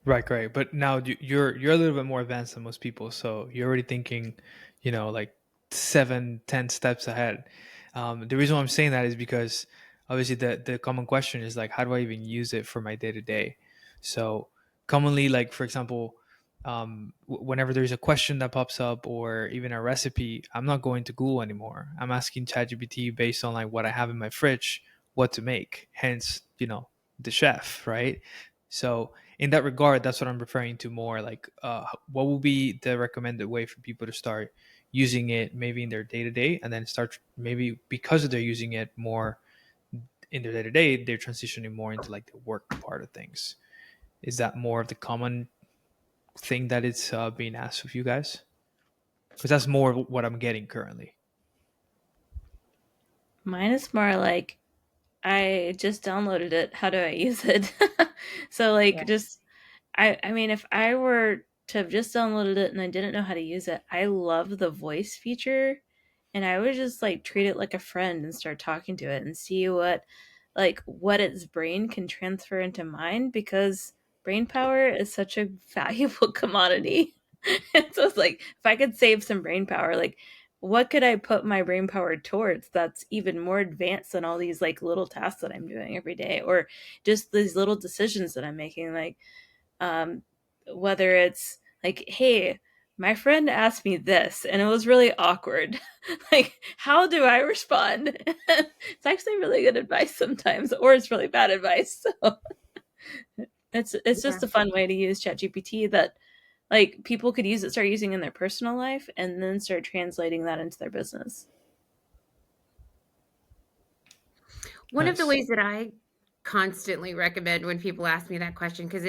Right. But now you're a little bit more advanced than most people, so you're already thinking, like 7, 10 steps ahead. The reason why I'm saying that is because obviously the common question is like, how do I even use it for my day to day? So commonly, like for example, whenever there's a question that pops up or even a recipe, I'm not going to Google anymore. I'm asking ChatGPT based on like what I have in my fridge, what to make. Hence, the chef, right? So in that regard, that's what I'm referring to more. Like, what will be the recommended way for people to start using it, maybe in their day to day, and then start maybe because they're using it more in their day to day, they're transitioning more into like the work part of things. Is that more of the common thing that it's being asked of you guys? Because that's more of what I'm getting currently. Mine is more like, I just downloaded it. How do I use it? So like Yeah. just I mean if I were to have just downloaded it and I didn't know how to use it, I love the voice feature and I would just like treat it like a friend and start talking to it and see what its brain can transfer into mine, because brain power is such a valuable commodity. And so it's like, if I could save some brain power, like what could I put my brain power towards that's even more advanced than all these like little tasks that I'm doing every day, or just these little decisions that I'm making, like um whether it's like, hey, my friend asked me this and it was really awkward. Like, how do I respond? It's actually really good advice sometimes, or it's really bad advice. So it's Yeah. just a fun way to use ChatGPT that like people could start using in their personal life, and then start translating that into their business. One of the Nice. ways that I constantly recommend when people ask me that question, because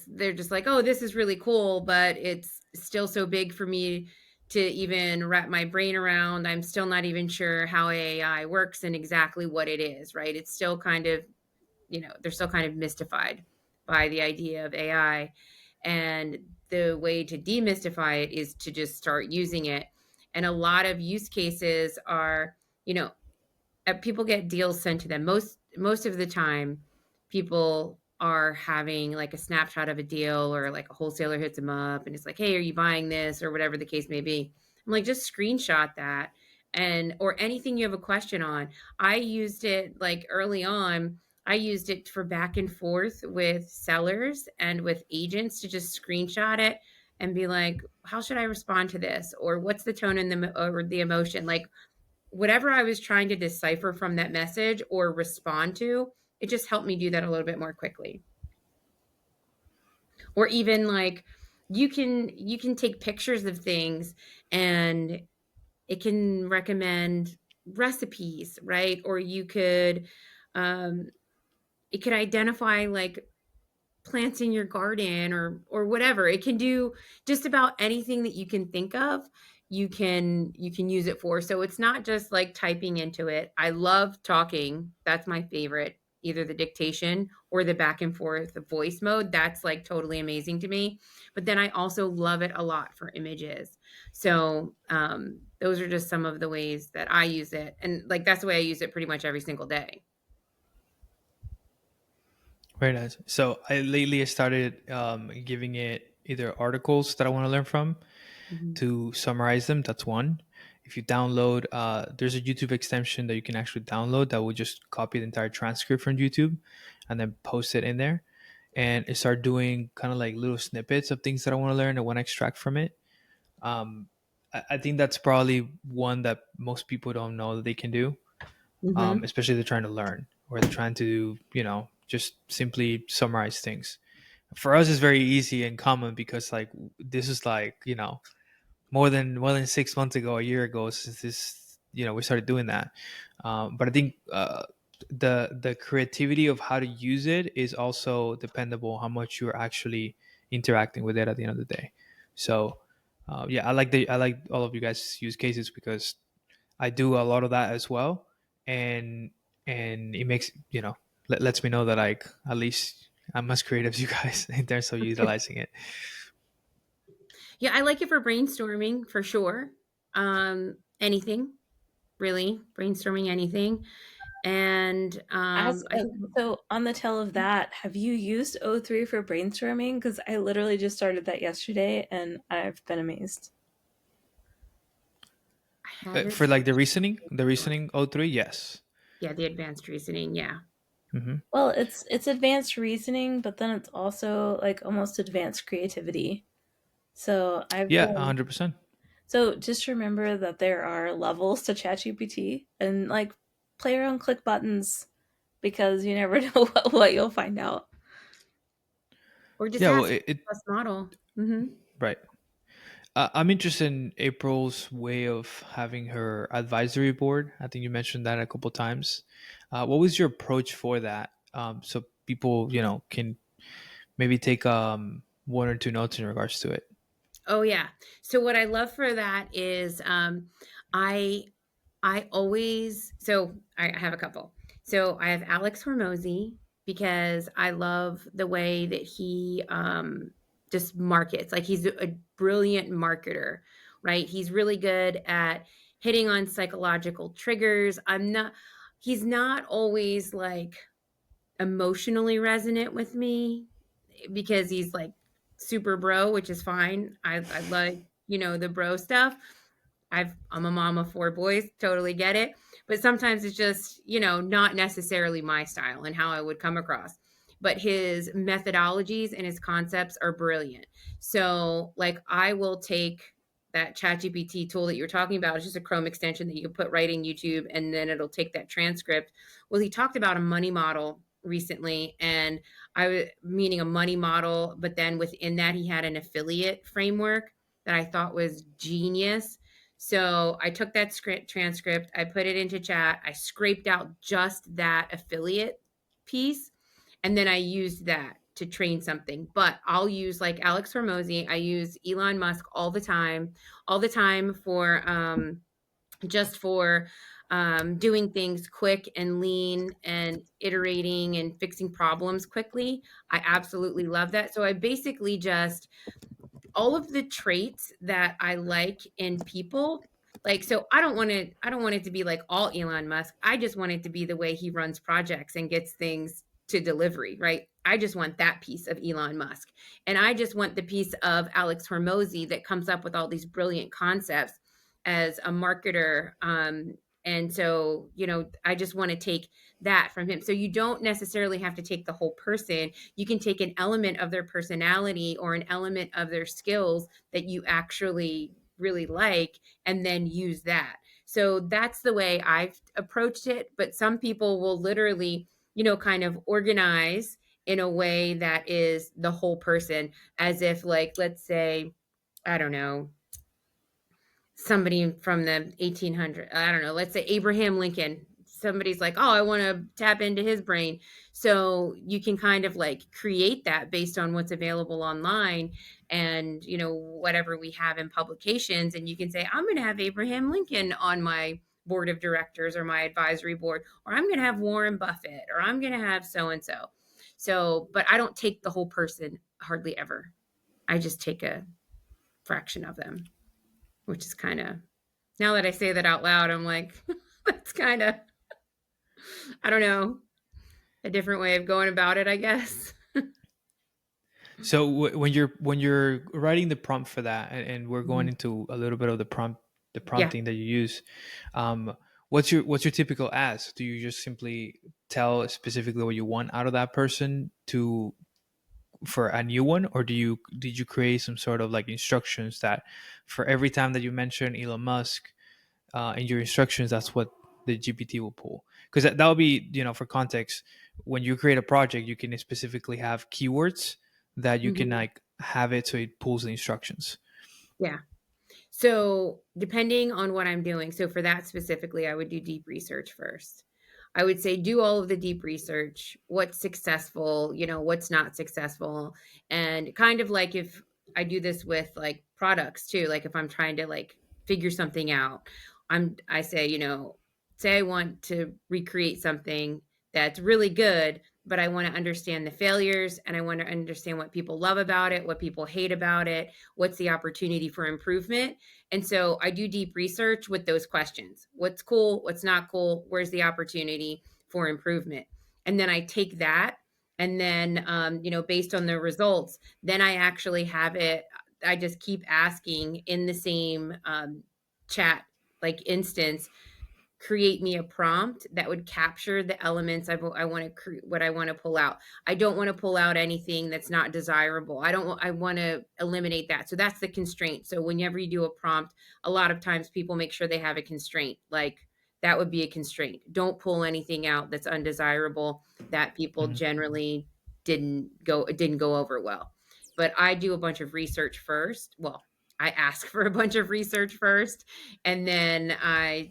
they're just like, oh, this is really cool, but it's still so big for me to even wrap my brain around. I'm still not even sure how AI works and exactly what it is, right? It's still kind of, they're still kind of mystified by the idea of AI. And the way to demystify it is to just start using it. And a lot of use cases are, you know, people get deals sent to them. Most of the time, people are having like a snapshot of a deal, or like a wholesaler hits them up and it's like, hey, are you buying this, or whatever the case may be. I'm like, just screenshot that, and or anything you have a question on. I used it like early on. I used it for back and forth with sellers and with agents, to just screenshot it and be like, how should I respond to this, or what's the tone and the emotion, like whatever I was trying to decipher from that message or respond to. It just helped me do that a little bit more quickly. Or even like, you can take pictures of things, and it can recommend recipes, right? Or um it could identify like plants in your garden, or whatever. It can do just about anything that you can think of. You can use it for. So it's not just like typing into it. I love talking. That's my favorite. Either the dictation or the back and forth, the voice mode. That's like totally amazing to me. But then I also love it a lot for images. So those are just some of the ways that I use it. And like, that's the way I use it pretty much every single day. Very nice. So I lately started giving it either articles that I want to learn from Mhm. to summarize them. That's one. If you download, there's a YouTube extension that you can actually download that will just copy the entire transcript from YouTube and then post it in there. And it start doing kind of like little snippets of things that I want to learn, I want to extract from it. I think that's probably one that most people don't know that they can do, Mhm. especially if they're trying to learn or they're trying to, just simply summarize things. For us, it's very easy and common because like this is like, more than 6 months ago, a year ago, since this, we started doing that. But I think the creativity of how to use it is also dependable how much you're actually interacting with it at the end of the day. So yeah, I like all of you guys' use cases because I do a lot of that as well, and it makes lets me know that like at least I'm as creative as you guys in terms of utilizing it. Yeah, I like it for brainstorming for sure. Anything really, brainstorming anything. And I think, So on the tail of that, have you used O3 for brainstorming? Because I literally just started that yesterday and I've been amazed. I haven't. For like the reasoning O3, yes. Yeah, the advanced reasoning. Yeah. Hmm. Well, it's advanced reasoning, but then it's also like almost advanced creativity. So I've Yeah, been 100%. so just remember that there are levels to ChatGPT, and like play around, click buttons, because you never know what you'll find out. Or just Yeah, well, ask plus model. Hmm. right. I'm interested in April's way of having her advisory board. I think you mentioned that a couple times. What was your approach for that? So people, can maybe take one or two notes in regards to it. Oh yeah. So what I love for that is I I always, so I have a couple. So I have Alex Hormozy, because I love the way that he just markets. Like, he's a brilliant marketer, right? He's really good at hitting on psychological triggers. He's not always like emotionally resonant with me because he's like super bro, which is fine. I like, the bro stuff. I'm a mom of 4 boys, totally get it. But sometimes it's just, not necessarily my style and how I would come across. But his methodologies and his concepts are brilliant. So, like, I will take that ChatGPT tool that you're talking about. It's just a Chrome extension that you can put right in YouTube, and then it'll take that transcript. Well, he talked about a money model recently, and meaning a money model, but then within that, he had an affiliate framework that I thought was genius. So I took that transcript, I put it into chat, I scraped out just that affiliate piece, and then I used that to train something. But I'll use like Alex Hormozy, I use Elon Musk all the time for just for doing things quick and lean and iterating and fixing problems quickly. I absolutely love that. So I basically just all of the traits that I like in people. Like, so I don't want it to be like all Elon Musk. I just want it to be the way he runs projects and gets things to delivery, right? I just want that piece of Elon Musk. And I just want the piece of Alex Hormozy that comes up with all these brilliant concepts as a marketer. And so, I just want to take that from him. So you don't necessarily have to take the whole person. You can take an element of their personality or an element of their skills that you actually really like and then use that. So that's the way I've approached it. But some people will literally, kind of organize in a way that is the whole person, as if, like, let's say, I don't know, somebody from the 1800s, I don't know, let's say Abraham Lincoln. Somebody's like, oh, I want to tap into his brain. So you can kind of like create that based on what's available online and, whatever we have in publications. And you can say, I'm going to have Abraham Lincoln on my board of directors or my advisory board, or I'm going to have Warren Buffett, or I'm going to have so-and-so. So, but I don't take the whole person hardly ever. I just take a fraction of them, which is kind of, now that I say that out loud, I'm like, that's kind of, I don't know, a different way of going about it, I guess. So when you're writing the prompt for that, and we're going into a little bit of the prompting that you use, what's your typical ask? Do you just simply tell specifically what you want out of that person for a new one, or did you create some sort of like instructions that for every time that you mention Elon Musk in your instructions, that's what the GPT will pull? Because that will be, for context, when you create a project, you can specifically have keywords that you can like have it so it pulls the instructions. Yeah. So depending on what I'm doing, so for that specifically, I would do deep research first. I would say do all of the deep research, what's successful, what's not successful. And kind of like if I do this with like products too, like if I'm trying to like figure something out, I say, say I want to recreate something that's really good, but I want to understand the failures and I want to understand what people love about it, what people hate about it, what's the opportunity for improvement. And so I do deep research with those questions. What's cool? What's not cool? Where's the opportunity for improvement? And then I take that and then, based on the results, then I actually have it. I just keep asking in the same chat like instance, create me a prompt that would capture the elements I want to what I want to pull out. I don't want to pull out anything that's not desirable. I want to eliminate that. So that's the constraint. So whenever you do a prompt, a lot of times people make sure they have a constraint. Like that would be a constraint. Don't pull anything out that's undesirable that people generally didn't go over well. But I do a bunch of research first. Well, I ask for a bunch of research first, and then I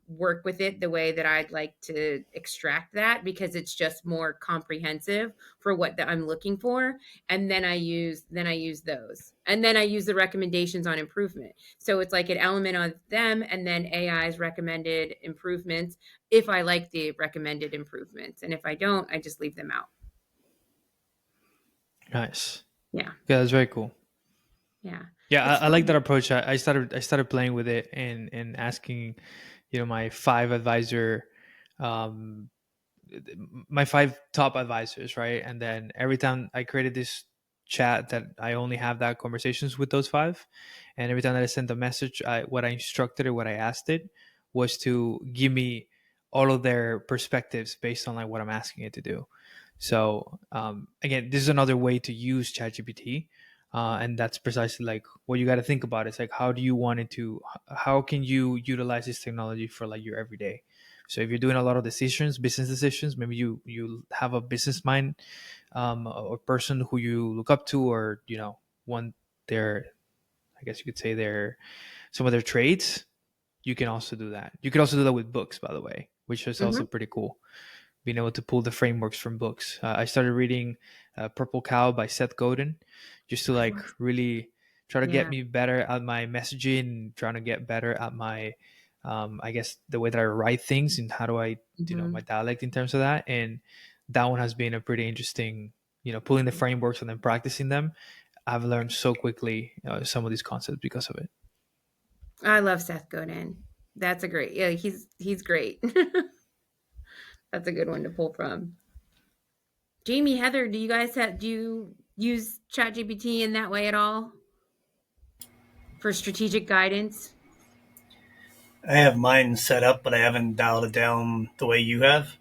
work with it the way that I'd like to extract that, because it's just more comprehensive for what I'm looking for. And then I use those. And then I use the recommendations on improvement. So it's like an element of them and then AI's recommended improvements if I like the recommended improvements. And if I don't, I just leave them out. Nice. Yeah. Yeah, that's very cool. Yeah. Yeah, It's I like that fun. approach. I started playing with it and asking, my 5 advisor, um, my 5 top advisors, right? And then every time I created this chat that I only have that conversations with those 5, and every time that I sent a message, what I instructed or what I asked it was to give me all of their perspectives based on like what I'm asking it to do. So again, this is another way to use ChatGPT, and that's precisely like what you got to think about. It's like how do you want it to? How can you utilize this technology for like your everyday? So if you're doing a lot of decisions, business decisions, maybe you have a business mind, or person who you look up to, or want their, I guess you could say their some of their traits. You can also do that. You could also do that with books, by the way, which is Hmm. also pretty cool, being able to pull the frameworks from books. I started reading Purple Cow by Seth Godin, just to I like love. really try to get Yeah. me better at my messaging, trying to get better at my, I guess the way that I write things and how do I, Hmm. my dialect in terms of that. And that one has been a pretty interesting, pulling the frameworks and then practicing them. I've learned so quickly some of these concepts because of it. I love Seth Godin. That's a great. Yeah, he's great. That's a good one to pull from. Jamie, Heather, do you use ChatGPT in that way at all for strategic guidance? I have mine set up, but I haven't dialed it down the way you have.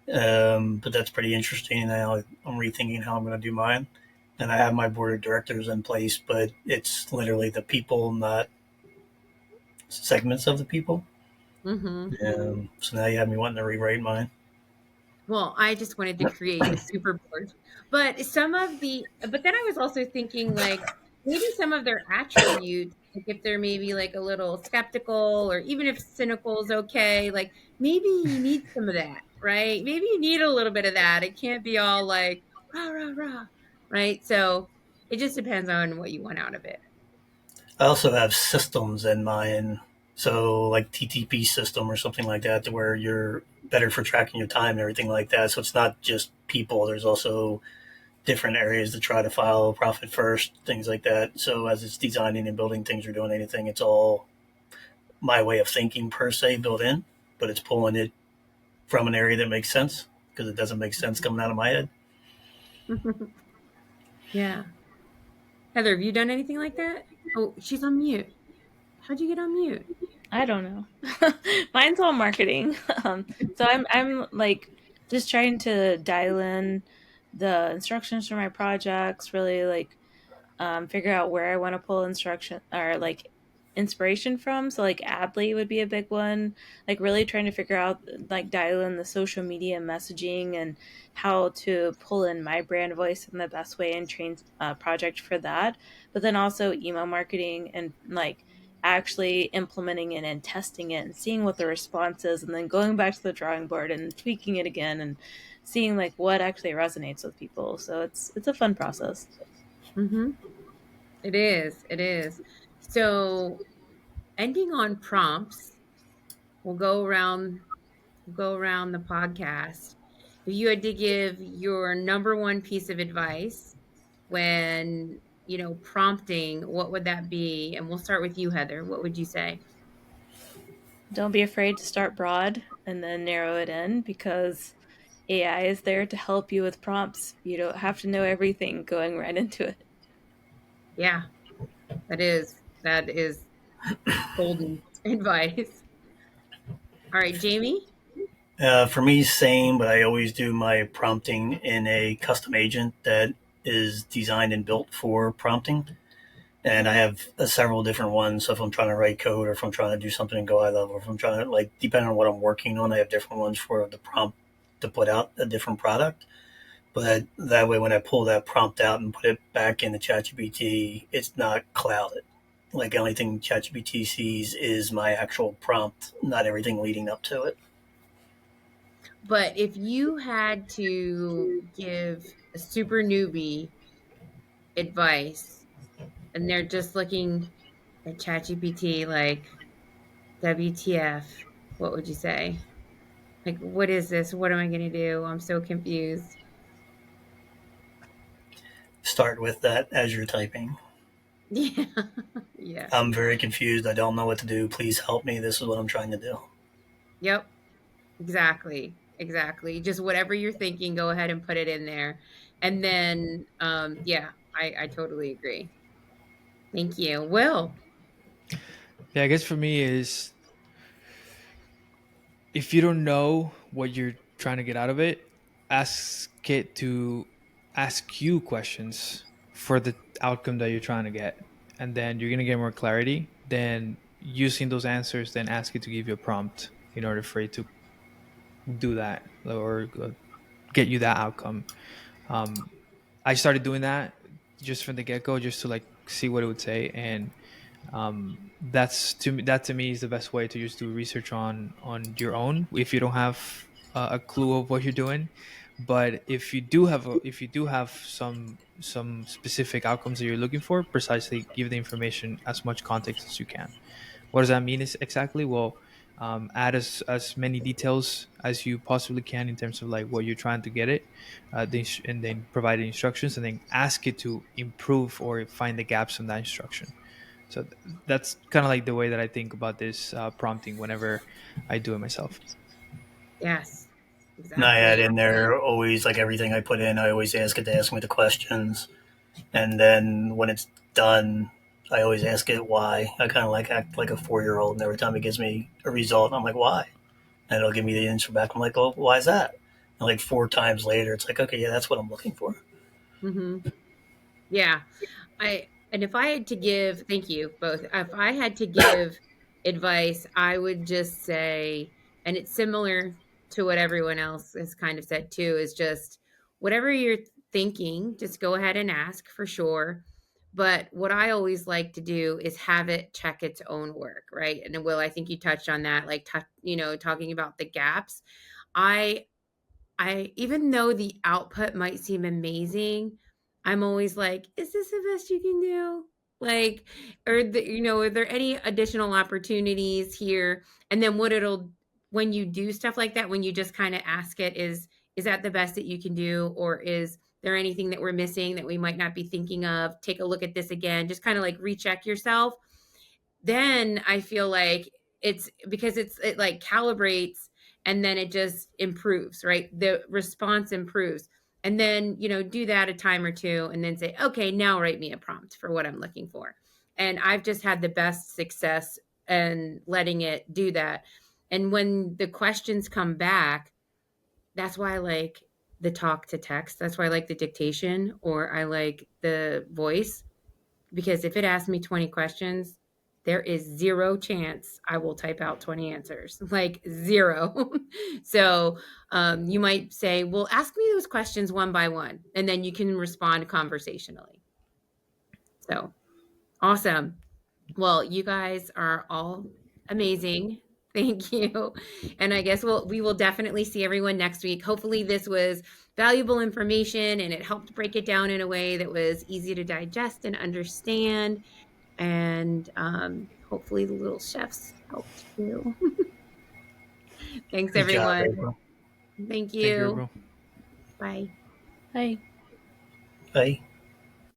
But that's pretty interesting. Now I'm rethinking how I'm going to do mine. And I have my board of directors in place, but it's literally the people, not segments of the people. Hmm. So now you have me wanting to rewrite mine. Well, I just wanted to create a super board. But then I was also thinking like maybe some of their attributes, like if they're maybe like a little skeptical or even if cynical is okay, like maybe you need some of that, right? Maybe you need a little bit of that. It can't be all like rah, rah, rah, right? So it just depends on what you want out of it. I also have systems in mine. So like TTP system or something like that, to where you're better for tracking your time and everything like that. So it's not just people. There's also different areas to try to file profit first, things like that. So as it's designing and building things or doing anything, it's all my way of thinking per se built in, but it's pulling it from an area that makes sense because it doesn't make sense coming out of my head. Yeah. Heather, have you done anything like that? Oh, she's on mute. How'd you get on mute? I don't know. Mine's all marketing. So I'm like just trying to dial in the instructions for my projects, really like figure out where I want to pull instruction or like inspiration from. So like Adly would be a big one. Like really trying to figure out like dial in the social media messaging and how to pull in my brand voice in the best way and train a project for that. But then also email marketing and like actually implementing it and testing it and seeing what the response is and then going back to the drawing board and tweaking it again and seeing like what actually resonates with people. So it's a fun process. Mm-hmm. It is. It is. So ending on prompts, we'll go around the podcast. If you had to give your number one piece of advice when, prompting, what would that be? And we'll start with you, Heather. What would you say? Don't be afraid to start broad and then narrow it in because AI is there to help you with prompts. You don't have to know everything going right into it. Yeah, that is golden advice. All right, Jamie. For me, same, but I always do my prompting in a custom agent that is designed and built for prompting. And I have several different ones. So if I'm trying to write code or if I'm trying to do something in Go I level, or if I'm trying to, like, depending on what I'm working on, I have different ones for the prompt to put out a different product. But that way, when I pull that prompt out and put it back into ChatGPT, it's not clouded. Like, the only thing ChatGPT sees is my actual prompt, not everything leading up to it. But if you had to give a super newbie advice and they're just looking at ChatGPT like WTF, what would you say? Like, what is this? What am I going to do? I'm so confused. Start with that as you're typing. Yeah. Yeah. I'm very confused. I don't know what to do. Please help me. This is what I'm trying to do. Yep. Exactly. Exactly. Just whatever you're thinking, go ahead and put it in there. And then, yeah, I totally agree. Thank you. Will. Yeah, I guess for me is if you don't know what you're trying to get out of it, ask it to ask you questions for the outcome that you're trying to get. And then you're going to get more clarity. Then using those answers, then ask it to give you a prompt in order for it to do that or get you that outcome. Um, I started doing that just from the get go, just to like see what it would say. And that to me is the best way to just do research on your own if you don't have a clue of what you're doing. But if you do have some specific outcomes that you're looking for, precisely give the information as much context as you can. What does that mean is exactly? Well, add as many details as you possibly can in terms of like what you're trying to get it, and then provide the instructions, and then ask it to improve or find the gaps in that instruction. So that's kind of like the way that I think about this prompting whenever I do it myself. Yes. And I add Exactly. in there always, like everything I put in, I always ask it to ask me the questions. And then when it's done, I always ask it why. I kind of like act like a 4-year-old, and every time it gives me a result, I'm like, why? And it'll give me the answer back. I'm like, oh, why is that? And like 4 times later, it's like, okay, yeah, that's what I'm looking for. Hmm. Yeah. And if I had to give, thank you both. If I had to give advice, I would just say, and it's similar to what everyone else has kind of said too, is just whatever you're thinking, just go ahead and ask for sure. But what I always like to do is have it check its own work, right? And Will, I think you touched on that, like, talking about the gaps. I even though the output might seem amazing, I'm always like, is this the best you can do? Like, are there any additional opportunities here? And then when you do stuff like that, when you just kind of ask it, is that the best that you can do? Or is there anything that we're missing that we might not be thinking of? Take a look at this again, just kind of like recheck yourself. Then I feel like it's because it like calibrates and then it just improves, right? The response improves. And then, do that a time or two and then say, okay, now write me a prompt for what I'm looking for. And I've just had the best success in letting it do that. And when the questions come back, that's why I like the talk to text. That's why I like the dictation, or I like the voice, because if it asks me 20 questions, there is zero chance I will type out 20 answers, like zero. So you might say, well, ask me those questions one by one, and then you can respond conversationally. So awesome. Well, you guys are all amazing. Thank you. And I guess we will definitely see everyone next week. Hopefully this was valuable information and it helped break it down in a way that was easy to digest and understand. And hopefully the little chefs helped too. Thanks, Good job, everyone. April. Thank Thank you, you. April. Bye. Hi. Bye.